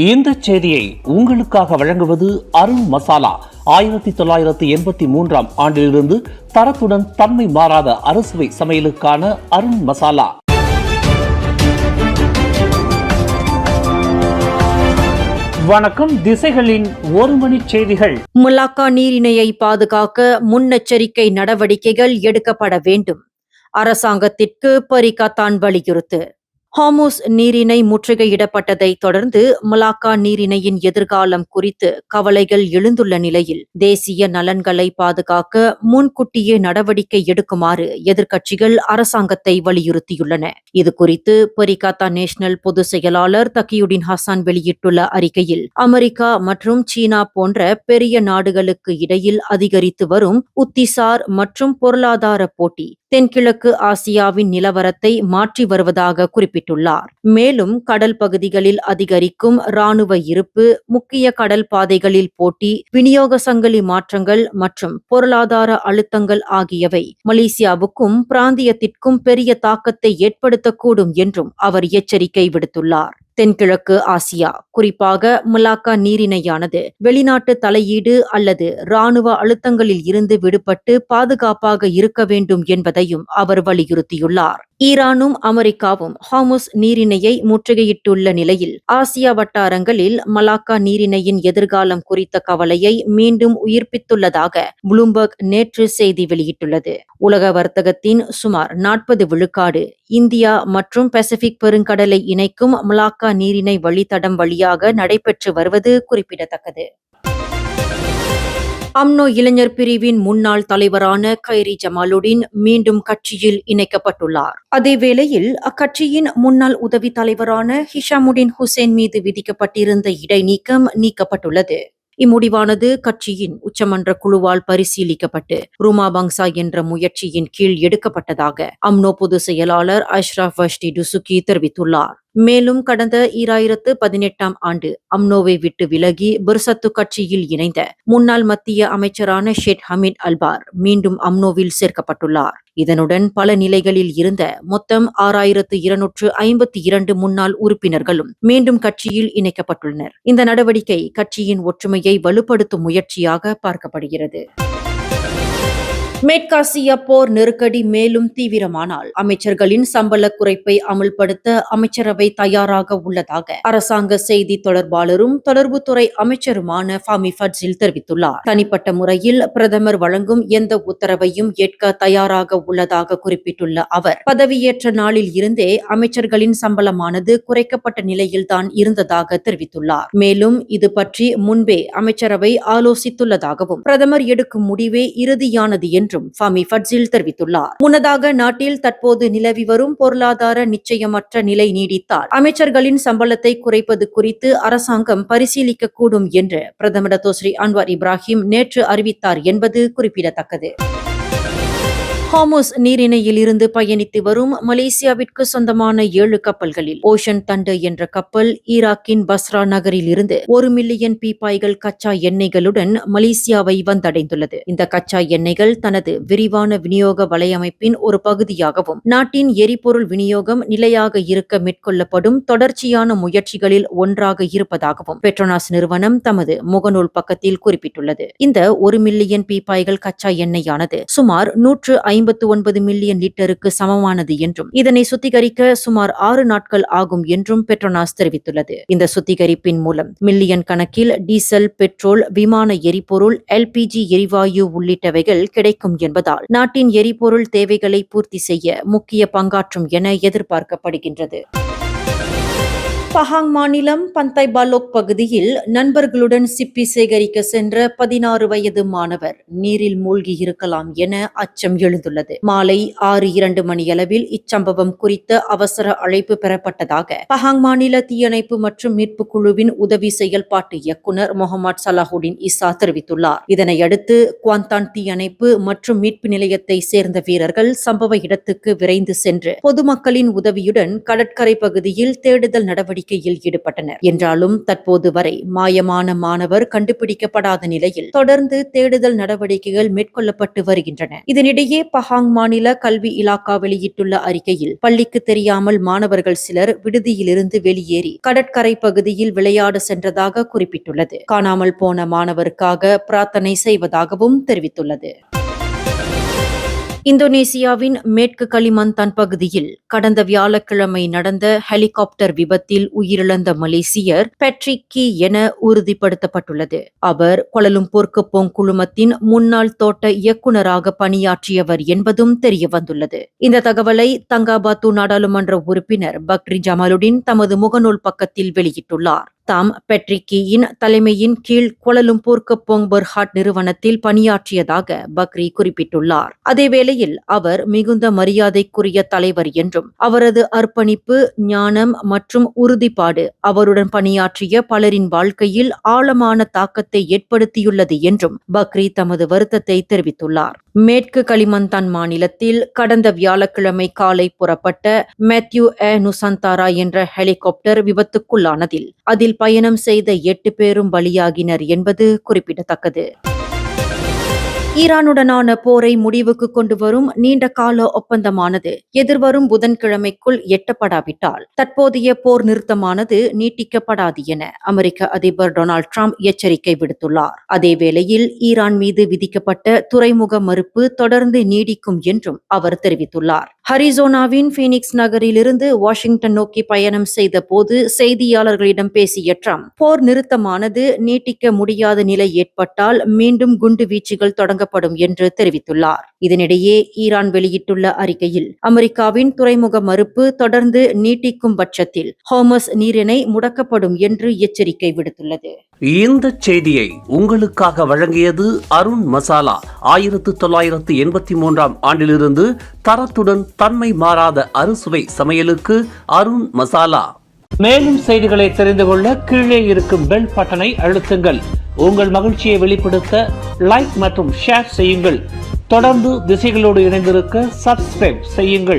இந்த செய்தியை உங்களுக்காக வழங்குவது அருண் மசாலா. 1983 ஆண்டிலிருந்து தரத்துடன் தன்மை மாறாத அறுசுவை சமையலுக்கான அருண் மசாலா. வணக்கம். திசைகளின் ஒரு மணி செய்திகள். முலாக்கா நீரிணையை பாதுகாக்க முன்னெச்சரிக்கை நடவடிக்கைகள் எடுக்கப்பட வேண்டும். அரசாங்கத்திற்கு பரிகாத்தான் வலியுறுத்து. ஹார்முஸ் நீரிணை முற்றுகையிடப்பட்டதை தொடர்ந்து மலாக்கா நீரிணையின் எதிர்காலம் குறித்து கவலைகள் எழுந்துள்ள நிலையில் தேசிய நலன்களை பாதுகாக்க முன்கூட்டியே நடவடிக்கை எடுக்குமாறு எதிர்க்கட்சிகள் அரசாங்கத்தை வலியுறுத்தியுள்ளன. இதுகுறித்து பரிகாத்தா நேஷனல் பொதுச் செயலாளர் தகியுடின் ஹசான் வெளியிட்டுள்ள அறிக்கையில், அமெரிக்கா மற்றும் சீனா போன்ற பெரிய நாடுகளுக்கு இடையில் அதிகரித்து வரும் உத்திசார் மற்றும் பொருளாதார போட்டி தென்கிழக்கு ஆசியாவின் நிலவரத்தை மாற்றி வருவதாக குறிப்பிட்டுள்ளார். மேலும் கடல் பகுதிகளில் அதிகரிக்கும் இராணுவ இருப்பு, முக்கிய கடல் பாதைகளில் போட்டி, விநியோக சங்கிலி மாற்றங்கள் மற்றும் பொருளாதார அழுத்தங்கள் ஆகியவை மலேசியாவுக்கும் பிராந்தியத்திற்கும் பெரிய தாக்கத்தை ஏற்படுத்தக்கூடும் என்றும் அவர் எச்சரிக்கை விடுத்துள்ளார். தென்கிழக்கு ஆசியா, குறிப்பாக மலாக்கா நீரிணையானது வெளிநாட்டு தலையீடு அல்லது இராணுவ அழுத்தங்களில் இருந்து விடுபட்டு பாதுகாப்பாக இருக்க வேண்டும் என்பதையும் அவர் வலியுறுத்தியுள்ளார். ஈரானும் அமெரிக்காவும் ஹார்முஸ் நீரிணையை முற்றுகையிட்டுள்ள நிலையில் ஆசியா வட்டாரங்களில் மலாக்கா நீரிணையின் எதிர்காலம் குறித்த கவலையை மீண்டும் உயிர்ப்பித்துள்ளதாக ப்ளூம்பர்க் நேற்று செய்தி வெளியிட்டுள்ளது. உலக வர்த்தகத்தின் சுமார் 40 விழுக்காடு இந்தியா மற்றும் பசிபிக் பெருங்கடலை இணைக்கும் மலாக்கா நீரிணை வழித்தடம் வழியாக நடைபெற்று வருவது குறிப்பிடத்தக்கது. அம்னோ இளைஞர் பிரிவின் முன்னாள் தலைவரான கைரி ஜமாலுடீன் மீண்டும் கட்சியில் இணைக்கப்பட்டுள்ளார். அதேவேளையில் அக்கட்சியின் முன்னாள் உதவி தலைவரான ஹிஷாமுடீன் ஹுசேன் மீது விதிக்கப்பட்டிருந்த இடைநீக்கம் நீக்கப்பட்டுள்ளது. இம்முடிவானது கட்சியின் உச்சமன்ற குழுவால் பரிசீலிக்கப்பட்டு ரூமா பங்சா என்ற முயற்சியின் கீழ் எடுக்கப்பட்டதாக அம்னோ பொதுச் செயலாளர் அஷ்ரஃப் வஷ்டி டுசுகி தெரிவித்துள்ளார். மேலும் கடந்த 2018 ஆண்டு அம்னோவை விட்டு விலகி பிர்சத்து கட்சியில் இணைந்த முன்னாள் மத்திய அமைச்சரான ஷேட் ஹமீத் அல்பார் மீண்டும் அம்னோவில் சேர்க்கப்பட்டுள்ளார். இதனுடன் பல நிலைகளில் இருந்த மொத்தம் 6252 முன்னாள் உறுப்பினர்களும் மீண்டும் கட்சியில் இணைக்கப்பட்டுள்ளனர். இந்த நடவடிக்கை கட்சியின் ஒற்றுமையை வலுப்படுத்தும் முயற்சியாக பார்க்கப்படுகிறது. மேற்காசிய போர் நெருக்கடி மேலும் தீவிரமானால் அமைச்சர்களின் சம்பள குறைப்பை அமல்படுத்த அமைச்சரவை தயாராக உள்ளதாக அரசாங்க செய்தி தொடர்பாளரும் தொடர்புத்துறை அமைச்சருமான ஃபாமி ஃபட்சில் தெரிவித்துள்ளார். தனிப்பட்ட முறையில் பிரதமர் வழங்கும் எந்த உத்தரவையும் ஏற்க தயாராக உள்ளதாக குறிப்பிட்டுள்ள அவர், பதவியேற்ற நாளில் இருந்தே அமைச்சர்களின் சம்பளமானது குறைக்கப்பட்ட நிலையில்தான் இருந்ததாக தெரிவித்துள்ளார். மேலும் இது பற்றி முன்பே அமைச்சரவை ஆலோசித்துள்ளதாகவும் பிரதமர் எடுக்கும் முடிவே இறுதியானது என்றும் ஃபாமி ஃபட்சில் தெரிவித்துள்ளார். முன்னதாக நாட்டில் தற்போது நிலவி வரும் பொருளாதார நிச்சயமற்ற நிலை நீடித்தால் அமைச்சர்களின் சம்பளத்தை குறைப்பது குறித்து அரசாங்கம் பரிசீலிக்க கூடும் என்று பிரதமர் டத்தோஸ்ரீ அன்வார் இப்ராஹிம் நேற்று அறிவித்தார் என்பது குறிப்பிடத்தக்கது. ஹார்முஸ் நீரிணையில் இருந்து பயணித்து வரும் மலேசியாவிற்கு சொந்தமான 7 கப்பல்களில் ஓஷன் தண்டர் என்ற கப்பல் ஈராக்கின் பஸ்ரா நகரில் இருந்து 1 மில்லியன் பீப்பாய்கள் கச்சா எண்ணெய்களுடன் மலேசியாவை வந்தடைந்துள்ளது. இந்த கச்சா எண்ணெய்கள் தனது விரிவான விநியோக வலையமைப்பின் ஒரு பகுதியாகவும் நாட்டின் எரிபொருள் விநியோகம் நிலையாக இருக்க மேற்கொள்ளப்படும் தொடர்ச்சியான முயற்சிகளில் ஒன்றாக இருப்பதாகவும் பெட்ரோனாஸ் நிறுவனம் தமது முகநூல் பக்கத்தில் குறிப்பிட்டுள்ளது. இந்த 1 மில்லியன் பீப்பாய்கள் கச்சா எண்ணெயானது சுமார் 159 மில்லியன் லிட்டருக்கு சமமானது என்றும் இதனை சுத்திகரிக்க சுமார் 6 நாட்கள் ஆகும் என்றும் பெட்ரோனாஸ் தெரிவித்துள்ளது. இந்த சுத்திகரிப்பின் மூலம் மில்லியன் கணக்கில் டீசல், பெட்ரோல், விமான எரிபொருள், எல்பிஜி எரிவாயு உள்ளிட்டவைகள் கிடைக்கும் என்பதால் நாட்டின் எரிபொருள் தேவைகளை பூர்த்தி செய்ய முக்கிய பங்காற்றும் என எதிர்பார்க்கப்படுகின்றது. பஹாங் மாநிலம் பந்தாய் பாலோக் பகுதியில் நண்பர்களுடன் சிப்பி சேகரிக்க சென்ற 16 வயது மாணவர் நீரில் மூழ்கி இருக்கலாம் என அச்சம் எழுந்துள்ளது. மாலை 6:02 மணியளவில் இச்சம்பவம் குறித்த அவசர அழைப்பு பெறப்பட்டதாக பஹாங் மாநில தீயணைப்பு மற்றும் மீட்பு குழுவின் உதவி செயல்பாட்டு இயக்குநர் முகமது சலாஹுடீன் இசா தெரிவித்துள்ளார். இதனையடுத்து குவாந்தான் தீயணைப்பு மற்றும் மீட்பு நிலையத்தை சேர்ந்த வீரர்கள் சம்பவ இடத்துக்கு விரைந்து சென்று பொதுமக்களின் உதவியுடன் கடற்கரை பகுதியில் தேடுதல் நடவடிக்கை நடவடிக்கையில் ஈடுபட்டனர். என்றாலும் தற்போது வரை மாயமான மாணவர் கண்டுபிடிக்கப்படாத நிலையில் தொடர்ந்து தேடுதல் நடவடிக்கைகள் மேற்கொள்ளப்பட்டு வருகின்றன. இதனிடையே பஹாங் மாநில கல்வி இலாக்கா வெளியிட்டுள்ள அறிக்கையில் பள்ளிக்கு தெரியாமல் மாணவர்கள் சிலர் விடுதியிலிருந்து வெளியேறி கடற்கரை பகுதியில் விளையாட சென்றதாக குறிப்பிட்டுள்ளது. காணாமல் போன மாணவருக்காக பிரார்த்தனை செய்வதாகவும் தெரிவித்துள்ளது. இந்தோனேசியாவின் மேற்கு கலிமந்தான் பகுதியில் கடந்த வியாழக்கிழமை நடந்த ஹெலிகாப்டர் விபத்தில் உயிரிழந்த மலேசியர் பெட்ரிக் கீ என உறுதிப்படுத்தப்பட்டுள்ளது. அவர் கோலாலம்பூர் கெப்போங் குழுமத்தின் முன்னாள் தோட்ட இயக்குநராக பணியாற்றியவர் என்பதும் தெரியவந்துள்ளது. இந்த தகவலை தங்காபாத்து நாடாளுமன்ற உறுப்பினர் பக்ரி ஜமாலுடின் தமது முகநூல் பக்கத்தில் வெளியிட்டுள்ளார். தாம் பெட்ரிக் கீயின் தலைமையின் கீழ் கோலாலம்பூர் கெப்போங் பெர்ஹாட் நிறுவனத்தில் பணியாற்றியதாக பக்ரி குறிப்பிட்டுள்ளார். அதேவேளையில் அவர் மிகுந்த மரியாதைக்குரிய தலைவர் என்றும் அவரது அர்ப்பணிப்பு, ஞானம் மற்றும் உறுதிப்பாடு அவருடன் பணியாற்றிய பலரின் வாழ்க்கையில் ஆழமான தாக்கத்தை ஏற்படுத்தியுள்ளது என்றும் பக்ரி தமது வருத்தத்தை தெரிவித்துள்ளார். மேற்கு கலிமந்தான் மாநிலத்தில் கடந்த வியாழக்கிழமை காலை புறப்பட்ட மேத்யூ நுசந்தாரா என்ற ஹெலிகாப்டர் விபத்துக்குள்ளானதில் அதில் பயணம் செய்த 8 பேரும் பலியாகினர் என்பது குறிப்பிடத்தக்கது. ஈரானுடனான போரை முடிவுக்கு கொண்டு வரும் நீண்ட கால ஒப்பந்தமானது எதிர்வரும் புதன்கிழமைக்குள் எட்டப்படாவிட்டால் தற்போதைய போர் நிறுத்தமானது நீட்டிக்கப்படாது என அமெரிக்க அதிபர் டொனால்ட் ட்ரம்ப் எச்சரிக்கை விடுத்துள்ளார். அதேவேளையில் ஈரான் மீது விதிக்கப்பட்ட துறைமுக மறுப்பு தொடர்ந்து நீடிக்கும் என்றும் அவர் தெரிவித்துள்ளார். அரிசோனாவின் பீனிக்ஸ் நகரிலிருந்து வாஷிங்டன் நோக்கி பயணம் செய்த போது செய்தியாளர்களிடம் பேசிய ட்ரம்ப், போர் நிறுத்தமானது நீட்டிக்க முடியாத நிலை ஏற்பட்டால் மீண்டும் குண்டு வீச்சுகள் தொடங்கப்படும் என்று தெரிவித்துள்ளார். இதனிடையே ஈரான் வெளியிட்டுள்ள அறிக்கையில் அமெரிக்காவின் துறைமுக மறுப்பு தொடர்ந்து நீட்டிக்கும் பட்சத்தில் ஹோர்மஸ் நீரிணை முடக்கப்படும் என்று எச்சரிக்கை விடுத்துள்ளது. இந்த செய்தியை உங்களுக்காக வழங்கியது அருண் மசாலா. 1983 ஆண்டிலிருந்து தரத்துடன் தன்மை மாறாத அறுசுவை சமையலுக்கு அருண் மசாலா. மேலும் செய்திகளை தெரிந்து கொள்ள கீழே இருக்கும் பெல் பட்டனை அழுத்துங்கள். உங்கள் மகிழ்ச்சியை வெளிப்படுத்த லைக் மற்றும் ஷேர் செய்யுங்கள். தொடர்ந்து திசைகளோடு இணைந்திருக்க சப்ஸ்கிரைப் செய்யுங்கள்.